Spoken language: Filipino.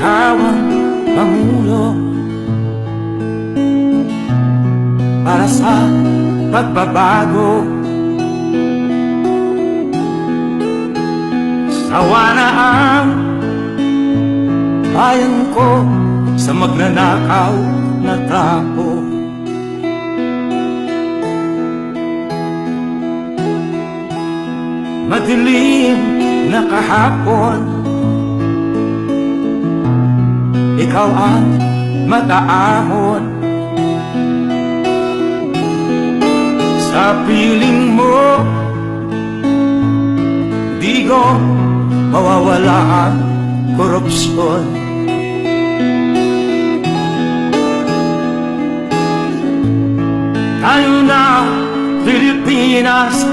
ikaw ang pangulo para sa pagbabago. Sawa na ang bayan ko sa magnanakaw na trapo. Madilim na kahapon, ikaw ang mag-aahon. Sa piling mo, di ko mawawala ang korupsyon. Tayo na Pilipinas,